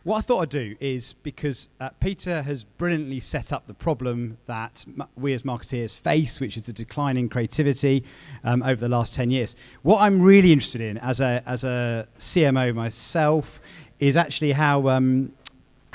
what I thought I'd do is, because Peter has brilliantly set up the problem that we as marketeers face, which is the decline in creativity over the last 10 years. What I'm really interested in as a CMO myself is actually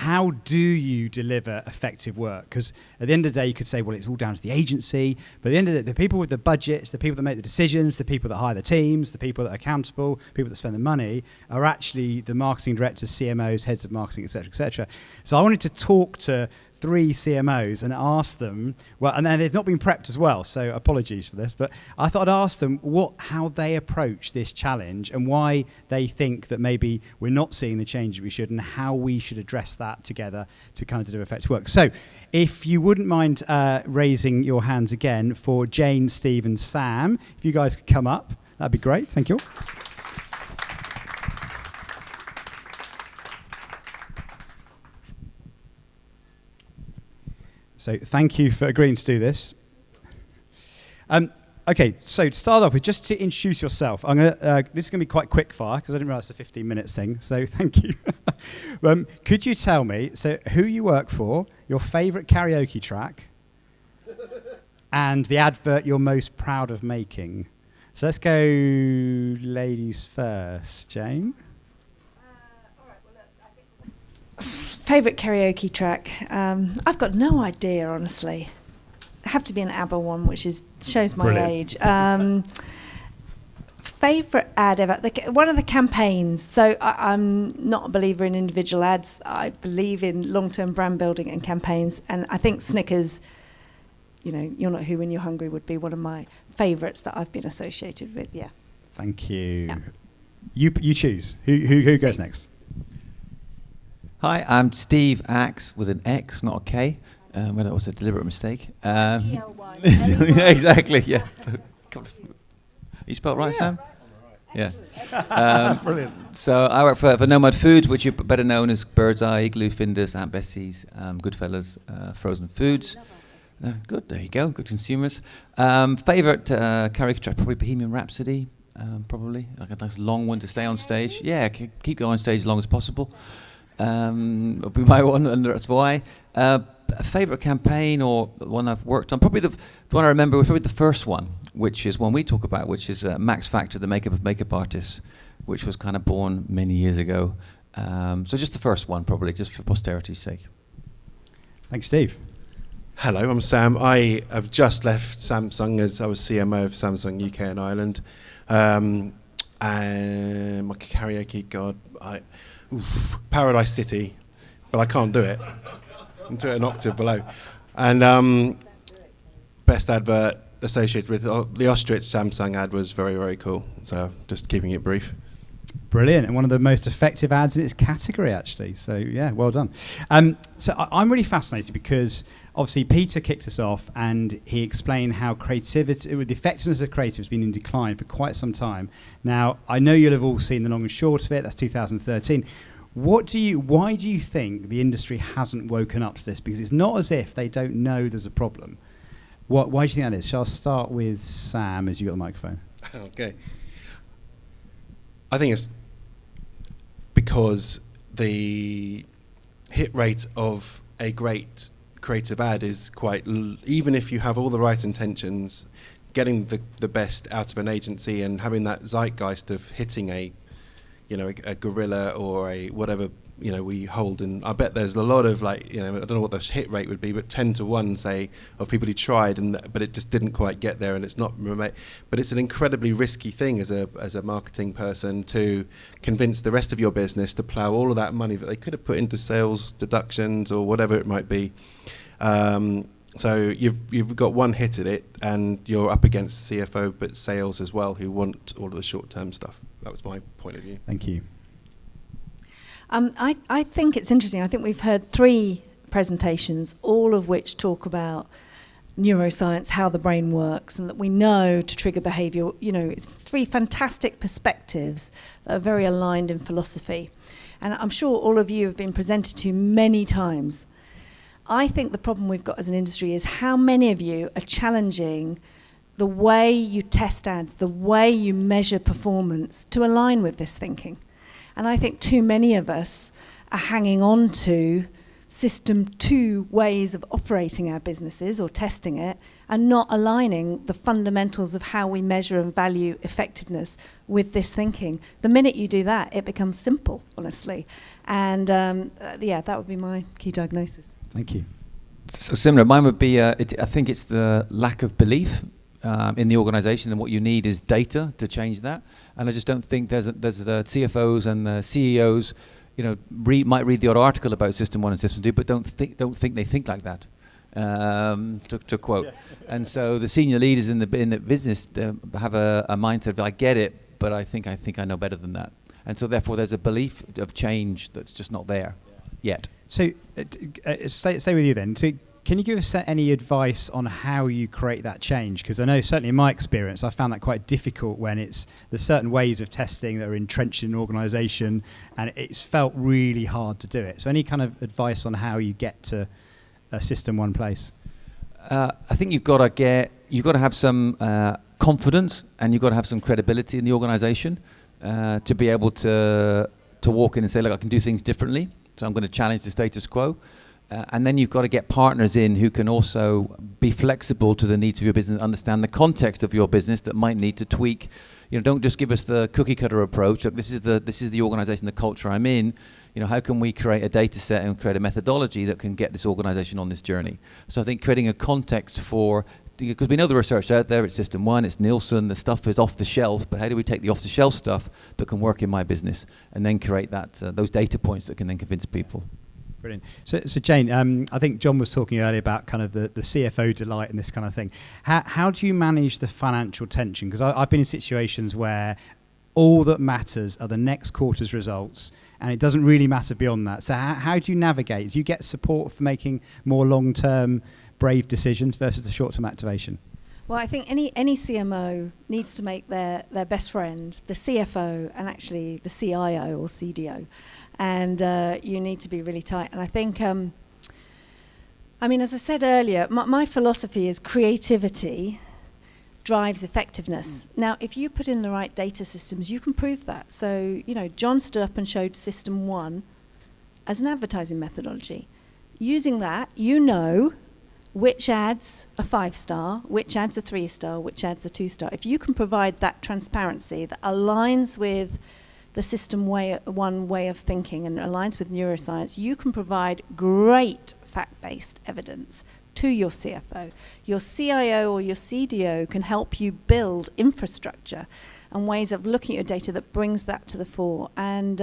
how do you deliver effective work? Because at the end of the day, you could say, well, it's all down to the agency. But at the end of the day, the people with the budgets, the people that make the decisions, the people that hire the teams, the people that are accountable, people that spend the money, are actually the marketing directors, CMOs, heads of marketing, et cetera, et cetera. So I wanted to talk to 3 CMOs and ask them, well, and then they've not been prepped as well, so apologies for this, but I thought I'd ask them how they approach this challenge and why they think that maybe we're not seeing the change we should, and how we should address that together to kind of deliver effective work. So if you wouldn't mind raising your hands again for Jane, Steve and Sam, if you guys could come up, that'd be great. Thank you. So thank you for agreeing to do this. Okay, so to start off with, just to introduce yourself, this is going to be quite quick fire because I didn't realise it's a 15 minutes thing, so thank you. Could you tell me, who you work for, your favourite karaoke track, and the advert you're most proud of making? So let's go ladies first. Jane? Favourite karaoke track? I've got no idea, honestly. It'd have to be an ABBA one, which shows my age. Favourite ad ever? One of the campaigns. So I'm not a believer in individual ads. I believe in long-term brand building and campaigns. And I think Snickers, You're Not Who When You're Hungry would be one of my favourites that I've been associated with, yeah. Thank you. Yeah. You choose. Who goes next? Hi, I'm Steve Axe with an X, not a K. Well, that was a deliberate mistake. Yeah, exactly. Yeah. So, you spelled right, Sam? Yeah. Brilliant. So I work for Nomad Foods, which are better known as Bird's Eye, Igloo, Findus, Aunt Bessie's, Goodfellas, Frozen Foods. Good. There you go. Good consumers. Favourite karaoke track, probably Bohemian Rhapsody. Probably like a nice long one to stay on stage. Yeah, keep going on stage as long as possible. Will be my one, and that's why. A favourite campaign or one I've worked on, probably the one I remember was probably the first one, which is one we talk about, which is Max Factor, the makeup of makeup artists, which was kind of born many years ago. So just the first one, probably, just for posterity's sake. Thanks, Steve. Hello, I'm Sam. I have just left Samsung as I was CMO of Samsung UK and Ireland. And my karaoke, Paradise City, but I can't do it. I'm doing an octave below. And best advert associated with the ostrich Samsung ad was very, very cool. So just keeping it brief. Brilliant, and one of the most effective ads in its category, actually. So yeah, well done. So I'm really fascinated because obviously Peter kicked us off and he explained how creativity, the effectiveness of creative has been in decline for quite some time. Now, I know you'll have all seen the long and short of it. That's 2013. Why do you think the industry hasn't woken up to this? Because it's not as if they don't know there's a problem. Why do you think that is? Shall I start with Sam as you got the microphone? Okay. I think it's because the hit rate of a great creative ad is quite even if you have all the right intentions, getting the best out of an agency and having that zeitgeist of hitting a gorilla or a whatever we hold, and I bet there's a lot of I don't know what the hit rate would be, but 10 to 1 say of people who tried but it just didn't quite get there, and it's not remote. But it's an incredibly risky thing as a marketing person to convince the rest of your business to plough all of that money that they could have put into sales deductions or whatever it might be. So you've got one hit at it, and you're up against CFO but sales as well, who want all of the short-term stuff. That was my point of view. Thank you. I think it's interesting. I think we've heard 3 presentations, all of which talk about neuroscience, how the brain works, and that we know to trigger behaviour. It's 3 fantastic perspectives that are very aligned in philosophy. And I'm sure all of you have been presented to many times. I think the problem we've got as an industry is how many of you are challenging the way you test ads, the way you measure performance to align with this thinking. And I think too many of us are hanging on to System 2 ways of operating our businesses or testing it, and not aligning the fundamentals of how we measure and value effectiveness with this thinking. The minute you do that, it becomes simple, honestly. And that would be my key diagnosis. Thank you. So similar, mine would be, I think it's the lack of belief in the organization, and what you need is data to change that. And I just don't think there's the CFOs and the CEOs, might read the odd article about System 1 and System 2, but don't think they think like that. To quote. Yeah. And so the senior leaders in the business have a mindset of, I get it, but I think I know better than that. And so therefore there's a belief of change that's just not there yet. So stay with you then. So can you give us any advice on how you create that change? Because I know certainly in my experience, I found that quite difficult when there's certain ways of testing that are entrenched in an organisation, and it's felt really hard to do it. So any kind of advice on how you get to a System 1 place? I think you've got to have some confidence, and you've got to have some credibility in the organisation to be able to walk in and say, look, I can do things differently. So I'm going to challenge the status quo. And then you've got to get partners in who can also be flexible to the needs of your business, understand the context of your business that might need to tweak. Don't just give us the cookie cutter approach. Look, this is the organisation, the culture I'm in. How can we create a data set and create a methodology that can get this organisation on this journey? So I think creating a context because we know the research out there, it's System 1, it's Nielsen, the stuff is off the shelf, but how do we take the off the shelf stuff that can work in my business and then create those data points that can then convince people? Brilliant. So Jane, I think Jon was talking earlier about kind of the CFO delight and this kind of thing. How do you manage the financial tension? Because I've been in situations where all that matters are the next quarter's results, and it doesn't really matter beyond that. So how do you navigate? Do you get support for making more long-term, brave decisions versus the short-term activation? Well, I think any CMO needs to make their best friend the CFO and actually the CIO or CDO. And you need to be really tight. And I think, as I said earlier, my philosophy is creativity drives effectiveness. Now, if you put in the right data systems, you can prove that. So, Jon stood up and showed System 1 as an advertising methodology. Using that, which ads are 5-star, which ads are 3-star, which ads are 2-star. If you can provide that transparency that aligns with the System 1 way of thinking and aligns with neuroscience, you can provide great fact-based evidence to your CFO. Your CIO or your CDO can help you build infrastructure and ways of looking at your data that brings that to the fore. And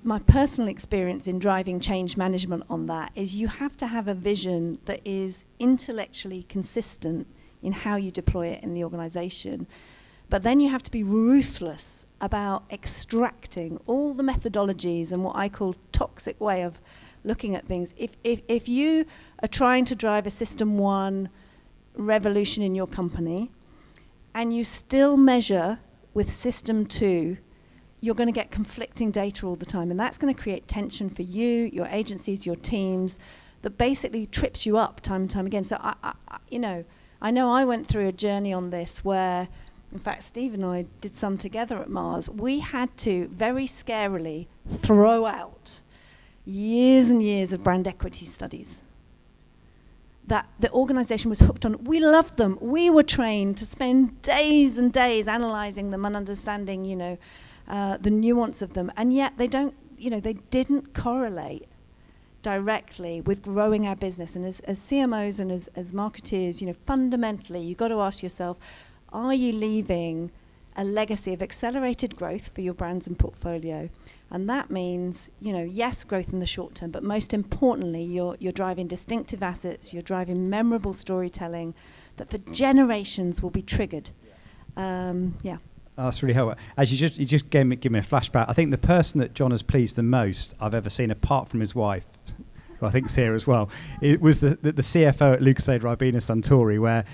my personal experience in driving change management on that is you have to have a vision that is intellectually consistent in how you deploy it in the organization. But then you have to be ruthless about extracting all the methodologies and what I call toxic way of looking at things. If you are trying to drive a System 1 revolution in your company and you still measure with System 2, you're going to get conflicting data all the time, and that's going to create tension for you, your agencies, your teams, that basically trips you up time and time again. So I know I went through a journey on this where, in fact, Steve and I did some together at Mars. We had to very scarily throw out years and years of brand equity studies that the organization was hooked on. We loved them. We were trained to spend days and days analyzing them and understanding, the nuance of them, and yet they didn't correlate directly with growing our business. And as CMOs and as marketeers, fundamentally, you've got to ask yourself, are you leaving a legacy of accelerated growth for your brands and portfolio? And that means, yes, growth in the short term, but most importantly, you're driving distinctive assets, you're driving memorable storytelling that for generations will be triggered. Oh, that's really helpful. As you just gave me a flashback. I think the person that Jon has pleased the most I've ever seen, apart from his wife, who I think is here as well, it was the CFO at Lucozade Ribena Suntory, where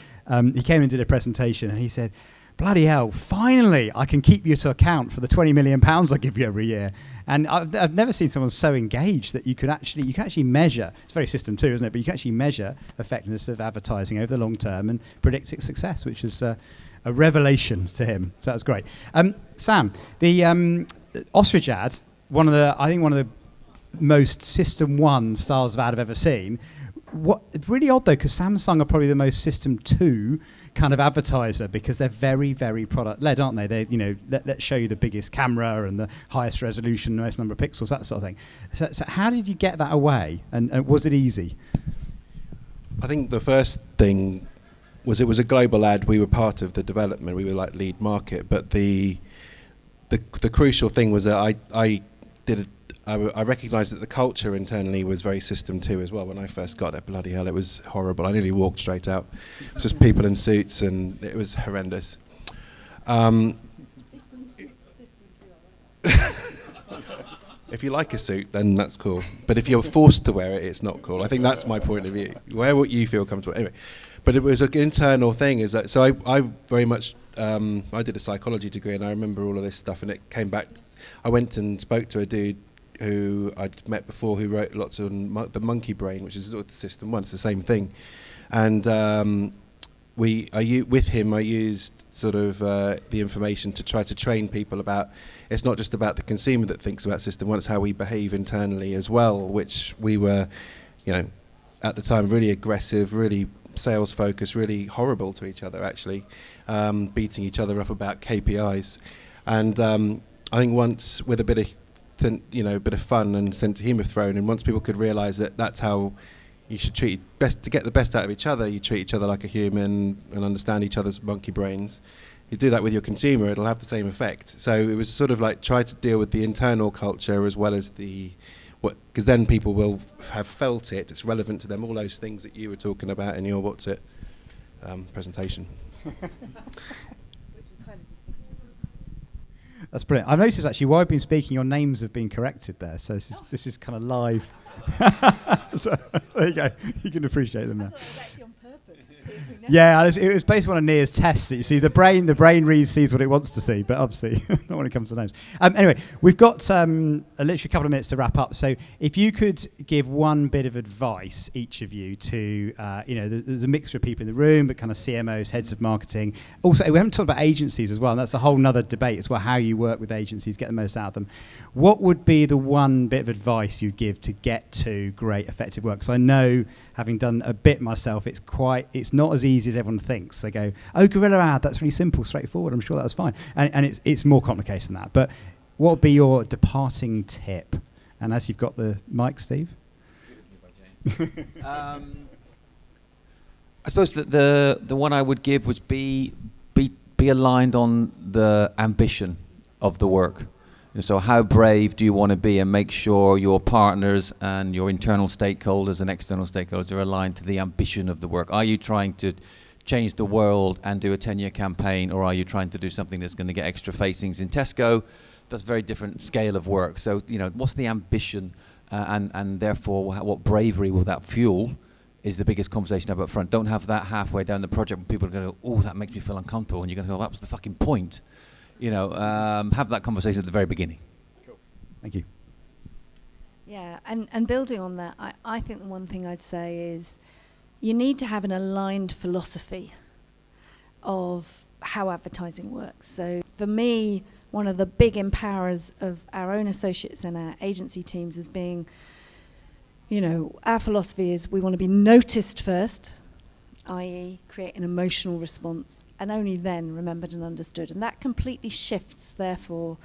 he came and did a presentation and he said, bloody hell, finally I can keep you to account for the £20 million I give you every year. And I've never seen someone so engaged that you can actually measure. It's very System 2, isn't it? But you can actually measure effectiveness of advertising over the long term and predict its success, which is a revelation to him. So that's great. Sam, the ostrich ad one of the most System 1 styles of ad I've ever seen. What really odd though, because Samsung are probably the most System 2 kind of advertiser, because they're very, very product led, aren't they? They, let's show you the biggest camera and the highest resolution, the most number of pixels, that sort of thing. So how did you get that away, and was it easy? I think the first thing was it was a global ad. We were part of the development. We were like lead market, but the crucial thing was that I recognised that the culture internally was very System 2 as well. When I first got there, bloody hell, it was horrible. I nearly walked straight out. It was just people in suits, and it was horrendous. If you like a suit, then that's cool. But if you're forced to wear it, it's not cool. I think that's my point of view. Wear what you feel comfortable. Anyway, but it was an internal thing. Is that so? I very much. I did a psychology degree, and I remember all of this stuff. And it came back. I went and spoke to a dude who I'd met before, who wrote lots on the monkey brain, which is sort of the System 1. It's the same thing. And with him, I used sort of the information to try to train people about. It's not just about the consumer that thinks about System 1; it's how we behave internally as well. Which we were, at the time, really aggressive, really sales focused, really horrible to each other. Actually, beating each other up about KPIs, and I think once with a bit of bit of fun and sense of humour thrown, and once people could realise that that's how you should treat to get the best out of each other, you treat each other like a human and understand each other's monkey brains. You do that with your consumer, it'll have the same effect. So it was sort of like try to deal with the internal culture as well as because then people will have felt it. It's relevant to them. All those things that you were talking about in your what's it presentation. That's brilliant. I've noticed actually while I've been speaking, your names have been corrected there. So this is kind of live. So there you go. You can appreciate them now. I thought it was actually on purpose. Yeah, it was based on one of Nia's tests. You see, the brain sees what it wants to see, but obviously not when it comes to names. Anyway, we've got literally a couple of minutes to wrap up. So if you could give one bit of advice, each of you, to there's a mixture of people in the room, but kind of CMOs, heads of marketing. Also, we haven't talked about agencies as well, and that's a whole nother debate as well, how you work with agencies, get the most out of them. What would be the one bit of advice you'd give to get to great, effective work? Because I know, having done a bit myself, it's not as easy as everyone thinks. They go, oh, guerrilla ad, that's really simple, straightforward, I'm sure that's fine. And it's more complicated than that. But what would be your departing tip? And as you've got the mic, Steve? I suppose that the one I would give was be aligned on the ambition of the work. So how brave do you want to be, and make sure your partners and your internal stakeholders and external stakeholders are aligned to the ambition of the work? Are you trying to change the world and do a 10-year campaign, or are you trying to do something that's going to get extra facings in Tesco? That's a very different scale of work. So, what's the ambition, and therefore what bravery will that fuel is the biggest conversation up front. Don't have that halfway down the project when people are going to go, oh, that makes me feel uncomfortable, and you're going to go, that was the fucking point. Have that conversation at the very beginning. Cool. Thank you. Yeah, and building on that, I think the one thing I'd say is you need to have an aligned philosophy of how advertising works. So for me, one of the big empowerers of our own associates and our agency teams is being, our philosophy is we want to be noticed first, i.e. create an emotional response, and only then remembered and understood. And that completely shifts, therefore,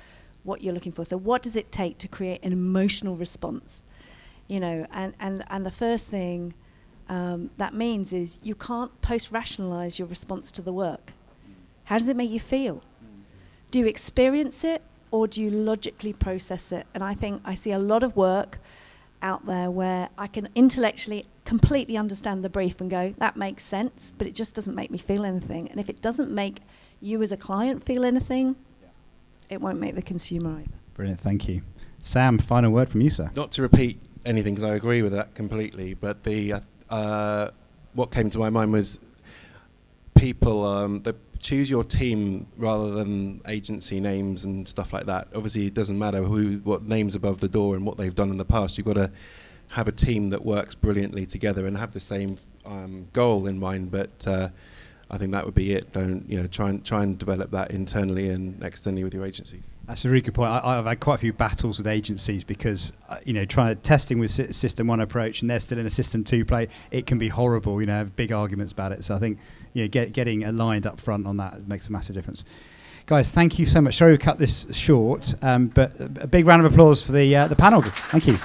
what you're looking for. So what does it take to create an emotional response? And the first thing that means is you can't post-rationalize your response to the work. How does it make you feel? Do you experience it, or do you logically process it? And I think I see a lot of work out there where I can intellectually completely understand the brief and go, that makes sense, but it just doesn't make me feel anything. And if it doesn't make you as a client feel anything, it won't make the consumer either. Brilliant, thank you. Sam, final word from you, sir. Not to repeat anything, because I agree with that completely, but what came to my mind was people that choose your team rather than agency names and stuff like that. Obviously, it doesn't matter what name's above the door and what they've done in the past. You've got to have a team that works brilliantly together and have the same goal in mind. But I think that would be it. Don't try and develop that internally and externally with your agencies. That's a really good point. I've had quite a few battles with agencies because, testing with System 1 approach and they're still in a System 2 play, it can be horrible, have big arguments about it. So I think getting aligned up front on that makes a massive difference. Guys, thank you so much. Sorry we cut this short, but a big round of applause for the panel. Thank you.